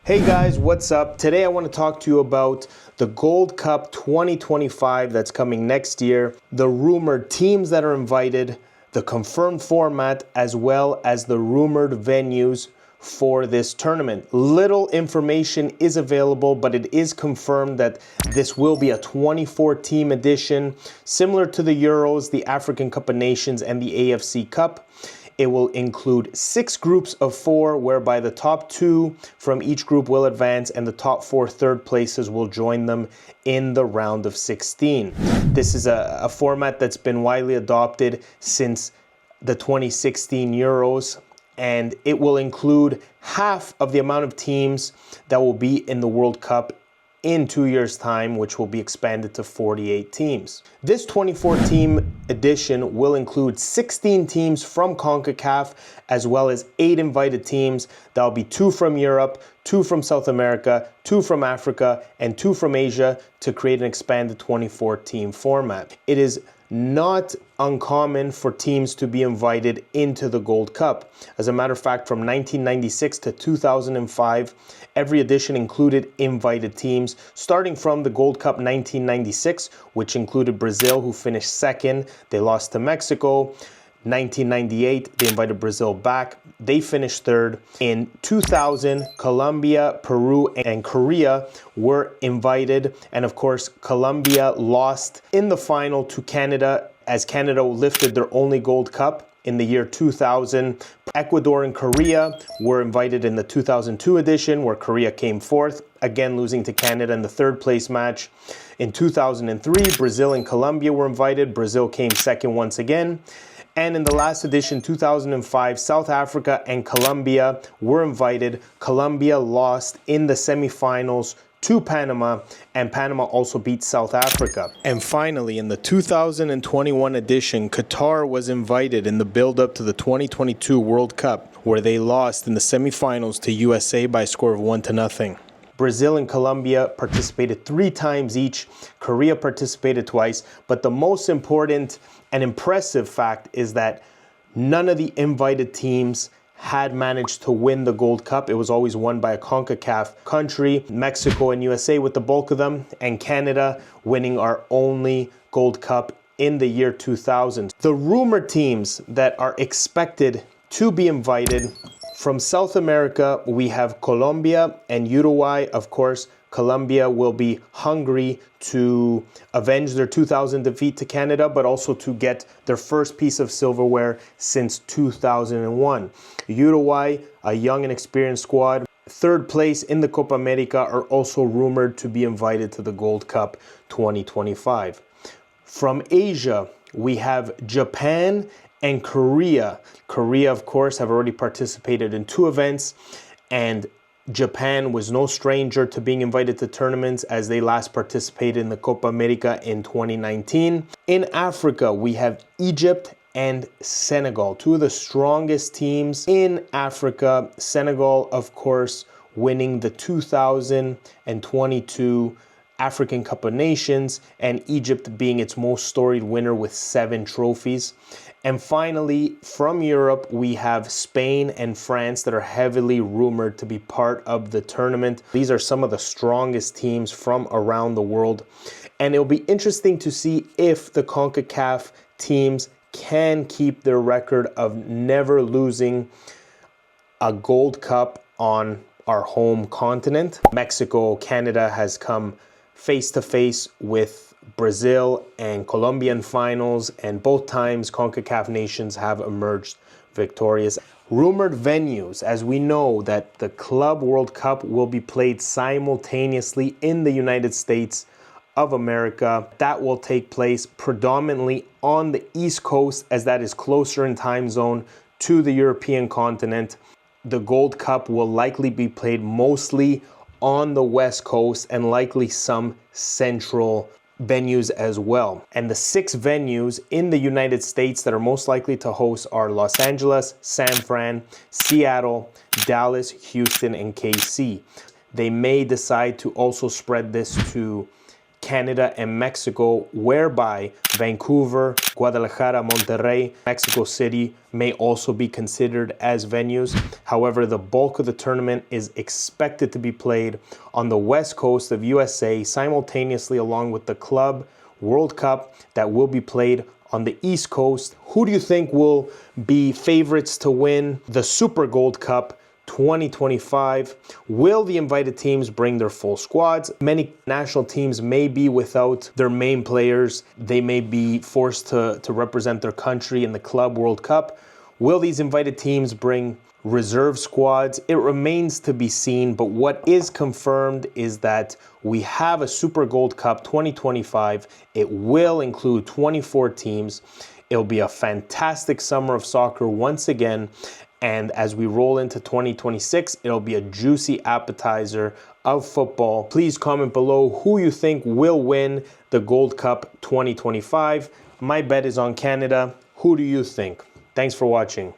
Hey guys, what's up? Today I want to talk to you about the Gold Cup 2025 that's coming next year, the rumored teams that are invited, the confirmed format, as well as the rumored venues for this tournament. Little information is available, but it is confirmed that this will be a 24-team edition, similar to the Euros, the African Cup of Nations, and the AFC Cup. It will include 6 groups of 4, whereby the top 2 from each group will advance and the top 4 third places will join them in the round of 16. This is a format that's been widely adopted since the 2016 Euros, and it will include half of the amount of teams that will be in the World Cup in 2 years' time, which will be expanded to 48 teams. This 24-team edition will include 16 teams from CONCACAF, as well as 8 invited teams. That'll be 2 from Europe, 2 from South America, 2 from Africa, and 2 from Asia to create an expanded 24-team format. It is not uncommon for teams to be invited into the Gold Cup. As a matter of fact, from 1996 to 2005, every edition included invited teams, starting from the Gold Cup 1996, which included Brazil, who finished second. They lost to Mexico. 1998, they invited Brazil back. They finished third. In 2000, Colombia, Peru, and Korea were invited. And of course, Colombia lost in the final to Canada, as Canada lifted their only Gold Cup in the year 2000. Ecuador and Korea were invited in the 2002 edition, where Korea came fourth, again losing to Canada in the third place match. In 2003, Brazil and Colombia were invited. Brazil came second once again. And in the last edition, 2005, South Africa and Colombia were invited. Colombia lost in the semifinals to Panama, and Panama also beat South Africa. And finally, in the 2021 edition, Qatar was invited in the build-up to the 2022 World Cup, where they lost in the semifinals to USA by a score of 1-0. Brazil and Colombia participated 3 times each. Korea participated twice. But the most important and impressive fact is that none of the invited teams had managed to win the Gold Cup. It was always won by a CONCACAF country, Mexico and USA with the bulk of them, and Canada winning our only Gold Cup in the year 2000. The rumored teams that are expected to be invited: from South America, we have Colombia and Uruguay. Of course, Colombia will be hungry to avenge their 2000 defeat to Canada, but also to get their first piece of silverware since 2001. Uruguay, a young and experienced squad, third place in the Copa America, are also rumored to be invited to the Gold Cup 2025. From Asia, we have Japan and Korea. Korea, of course, have already participated in 2 events, and Japan was no stranger to being invited to tournaments, as they last participated in the Copa America in 2019. In Africa, we have Egypt and Senegal, 2 of the strongest teams in Africa. Senegal, of course, winning the 2022 African Cup of Nations, and Egypt being its most storied winner with 7 trophies. And finally, from Europe, we have Spain and France that are heavily rumored to be part of the tournament. These are some of the strongest teams from around the world. And it'll be interesting to see if the CONCACAF teams can keep their record of never losing a Gold Cup on our home continent. Mexico, Canada has come face-to-face with Brazil and Colombian finals, and both times CONCACAF nations have emerged victorious. Rumored venues: as we know that the Club World Cup will be played simultaneously in the United States of America. That will take place predominantly on the East Coast, as that is closer in time zone to the European continent. The Gold Cup will likely be played mostly on the West Coast, and likely some central venues as well. And the 6 venues in the United States that are most likely to host are Los Angeles, San Fran, Seattle, Dallas, Houston, and KC. They may decide to also spread this to Canada, and Mexico, whereby Vancouver, Guadalajara, Monterrey, Mexico City may also be considered as venues. However, the bulk of the tournament is expected to be played on the west coast of USA simultaneously along with the Club World Cup that will be played on the East Coast. Who do you think will be favorites to win the Super Gold Cup 2025? Will the invited teams bring their full squads? Many national teams may be without their main players. They may be forced to represent their country in the Club World Cup. Will these invited teams bring reserve squads? It remains to be seen, but what is confirmed is that we have a Super Gold Cup 2025. It will include 24 teams. It'll be a fantastic summer of soccer once again. And as we roll into 2026, it'll be a juicy appetizer of football. Please comment below who you think will win the Gold Cup 2025. My bet is on Canada. Who do you think? Thanks for watching.